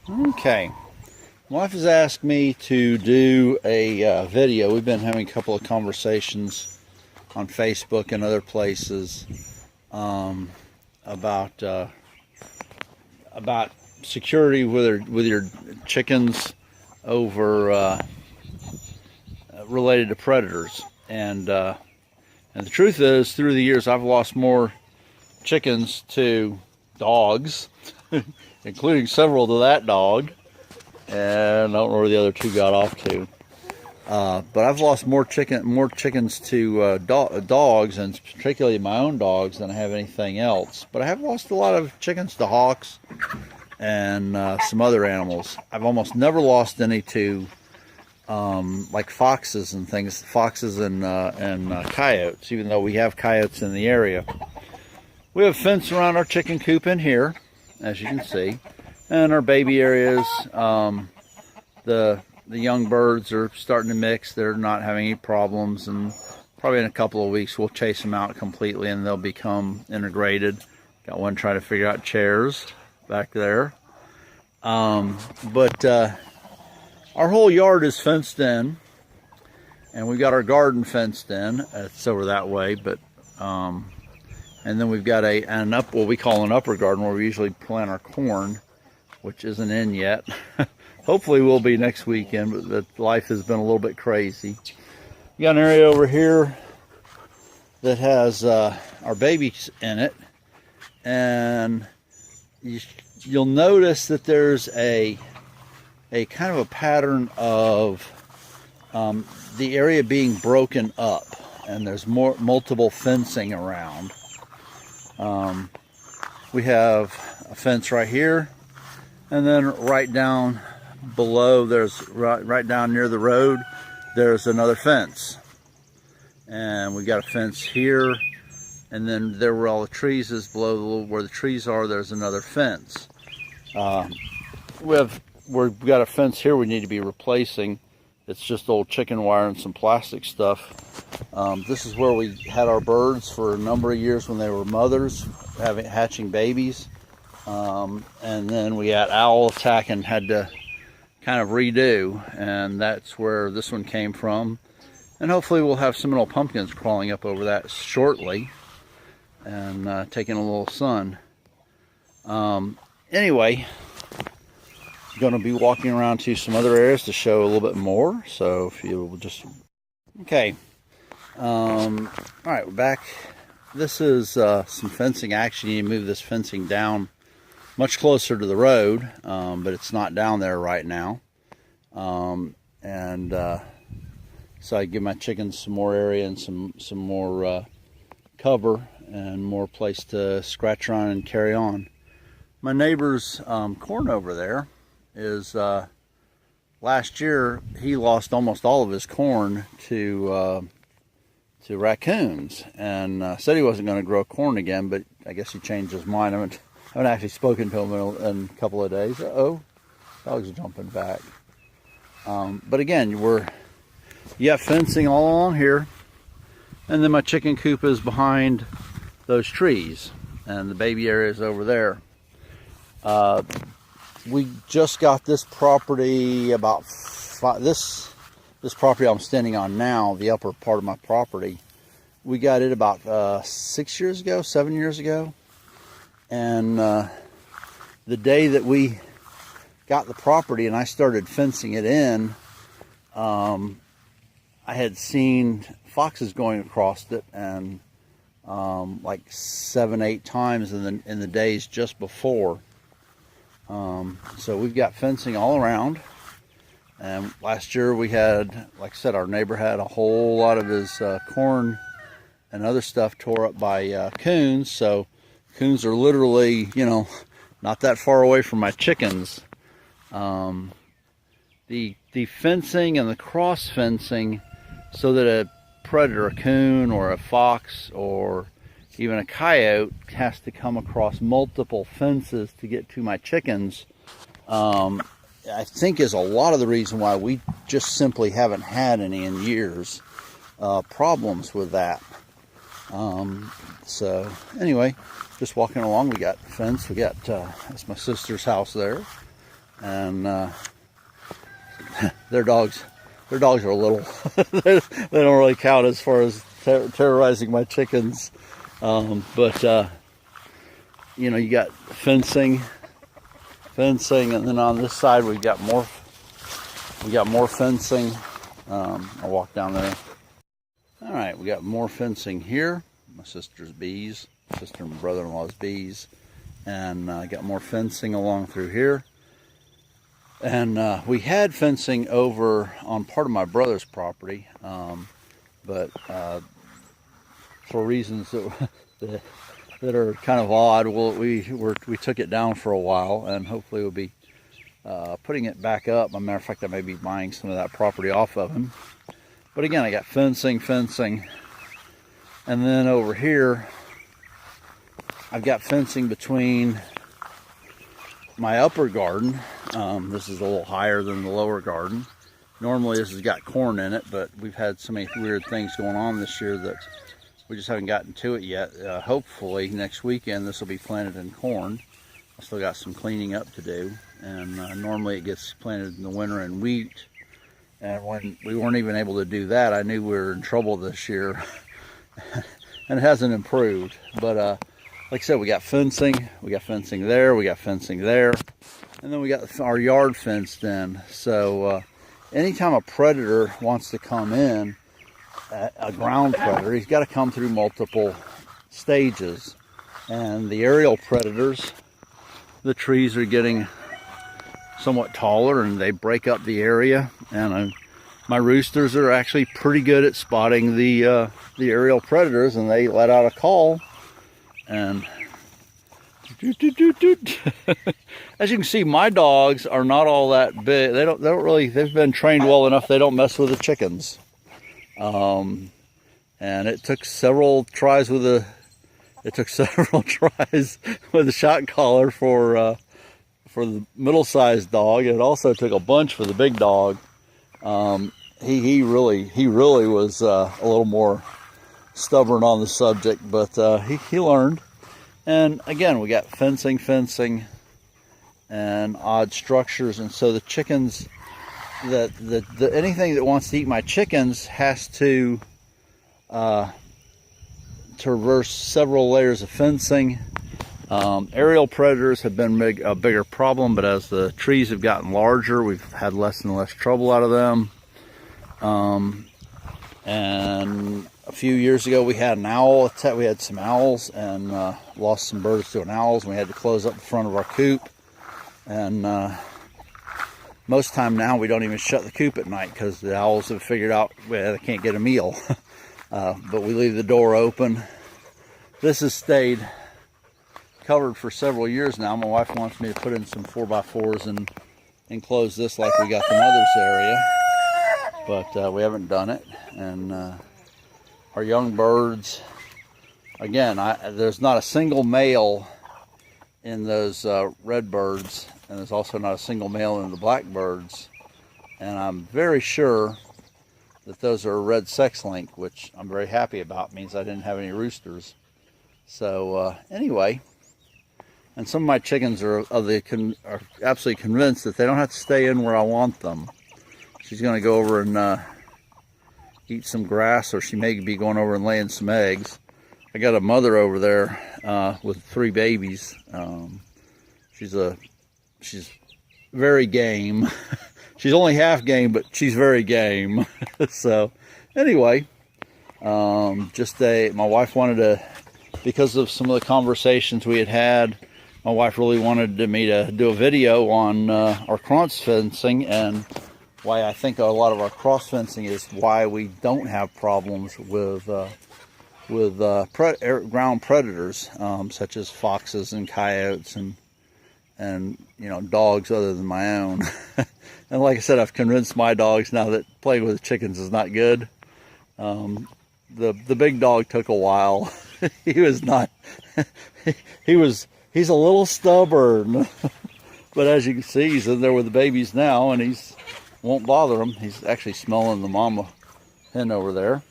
Okay, my wife has asked me to do a video. We've been having a couple of conversations on Facebook and other places about security with your chickens over related to predators. And the truth is, through the years, I've lost more chickens to dogs, including several to that dog, and I don't know where the other two got off to. But I've lost more chickens to dogs, and particularly my own dogs, than I have anything else. But I have lost a lot of chickens to hawks and some other animals. I've almost never lost any to like foxes and things, foxes and coyotes, even though we have coyotes in the area. We have a fence around our chicken coop in here, as you can see, and our baby areas. The young birds are starting to mix. They're not having any problems, and probably in a couple of weeks we'll chase them out completely and they'll become integrated. Got one trying to figure out chairs back there. But our whole yard is fenced in, and we've got our garden fenced in. It's over that way, but and then we've got what we call an upper garden, where we usually plant our corn, which isn't in yet. Hopefully we'll be next weekend, but life has been a little bit crazy. We got an area over here that has our babies in it, and you'll notice that there's a kind of a pattern of the area being broken up, and there's multiple fencing around. We have a fence right here, and then right down below, there's right down near the road, there's another fence. And we got a fence here, and then there where all the trees is, below where the trees are, there's another fence. We've got a fence here we need to be replacing. It's just old chicken wire and some plastic stuff. This is where we had our birds for a number of years when they were mothers, hatching babies. And then we had owl attack and had to kind of redo, and that's where this one came from. And hopefully we'll have some little pumpkins crawling up over that shortly and taking a little sun. Anyway, going to be walking around to some other areas to show a little bit more, so if you'll just... Okay, all right, we're back. This is some fencing action. You need to move this fencing down much closer to the road, but it's not down there right now. So I give my chickens some more area and some more cover and more place to scratch around and carry on. My neighbor's corn over there is last year he lost almost all of his corn to raccoons, and said he wasn't going to grow corn again, but I guess he changed his mind. I haven't actually spoken to him in a couple of days. Uh-oh, dog's jumping back. But again, you have fencing all along here, and then my chicken coop is behind those trees, and the baby area is over there. We just got this property about this property I'm standing on now, the upper part of my property. We got it about 7 years ago. And the day that we got the property and I started fencing it in, I had seen foxes going across it, and like 7-8 times in the days just before. So we've got fencing all around. And last year we had, like I said, our neighbor had a whole lot of his corn and other stuff tore up by coons. So coons are literally, not that far away from my chickens. The fencing and the cross fencing, so that a predator, a coon or a fox or even a coyote, has to come across multiple fences to get to my chickens, I think is a lot of the reason why we just simply haven't had any in years problems with that. So anyway, just walking along, we got fence. We got that's my sister's house there. and their dogs are little. They don't really count as far as terrorizing my chickens. But you know, you got fencing, and then on this side we got more fencing. I'll walk down there. All right, we got more fencing here. My sister's bees, sister and brother-in-law's bees, and I got more fencing along through here. And we had fencing over on part of my brother's property, but for reasons that are kind of odd, we took it down for a while, and hopefully we'll be putting it back up. As a matter of fact, I may be buying some of that property off of him. But again, I got fencing, and then over here I've got fencing between my upper garden. This is a little higher than the lower garden. Normally this has got corn in it, but we've had so many weird things going on this year that we just haven't gotten to it yet. Hopefully next weekend this will be planted in corn. I still got some cleaning up to do, and normally it gets planted in the winter in wheat. And when we weren't even able to do that, I knew we were in trouble this year. And it hasn't improved. But like I said, we got fencing there, we got fencing there, and then we got our yard fenced in. So anytime a predator wants to come in, a ground predator, he's got to come through multiple stages. And the aerial predators, the trees are getting somewhat taller and they break up the area, and my roosters are actually pretty good at spotting the aerial predators, and they let out a call, and as you can see, my dogs are not all that big. They don't really, they've been trained well enough, they don't mess with the chickens. And it took several tries with the shot collar for the middle-sized dog. It also took a bunch for the big dog. He really was a little more stubborn on the subject, but he learned. And again, we got fencing and odd structures, and so the chickens, anything that wants to eat my chickens has to traverse several layers of fencing. Aerial predators have been a bigger problem, but as the trees have gotten larger, we've had less and less trouble out of them. And a few years ago, we had an owl attack. We had some owls and lost some birds to an owls, and we had to close up the front of our coop. And most time now, we don't even shut the coop at night because the owls have figured out they can't get a meal. But we leave the door open. This has stayed covered for several years now. My wife wants me to put in some 4x4s and enclose this like we got the mother's area, but we haven't done it. And our young birds, again, there's not a single male in those red birds, and there's also not a single male in the blackbirds, and I'm very sure that those are a red sex link, which I'm very happy about. It means I didn't have any roosters. So anyway, and some of my chickens are absolutely convinced that they don't have to stay in where I want them. She's going to go over and eat some grass, or she may be going over and laying some eggs. I got a mother over there with 3 babies. She's very game. She's only half game, but she's very game. So anyway, my wife wanted to, because of some of the conversations we had, my wife really wanted me to do a video on our cross fencing, and why I think a lot of our cross fencing is why we don't have problems with ground predators, such as foxes and coyotes and you know, dogs other than my own. And like I said, I've convinced my dogs now that playing with chickens is not good. The big dog took a while. He's a little stubborn, but as you can see, he's in there with the babies now, and he's won't bother him. He's actually smelling the mama hen over there.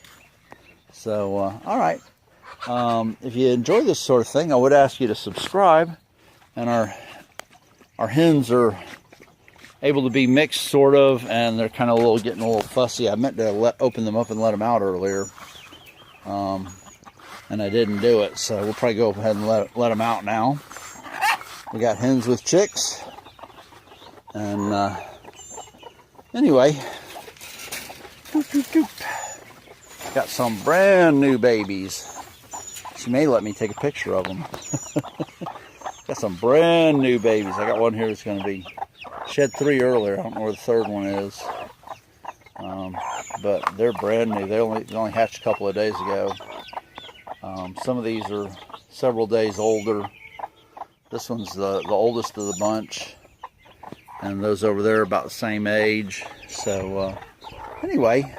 So all right, if you enjoy this sort of thing, I would ask you to subscribe. And our hens are able to be mixed, sort of, and they're kind of getting a little fussy. I meant to open them up and let them out earlier, and I didn't do it, so we'll probably go ahead and let them out now. We got hens with chicks, and anyway, got some brand new babies. She may let me take a picture of them. Got some brand new babies. I got one here that's going to be shed 3 earlier. I don't know where the third one is, but they're brand new. They only hatched a couple of days ago. Some of these are several days older. This one's the oldest of the bunch, and those over there are about the same age. So anyway,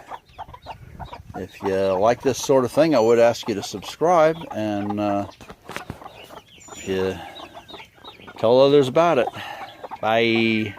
if you like this sort of thing, I would ask you to subscribe, and if you tell others about it. Bye.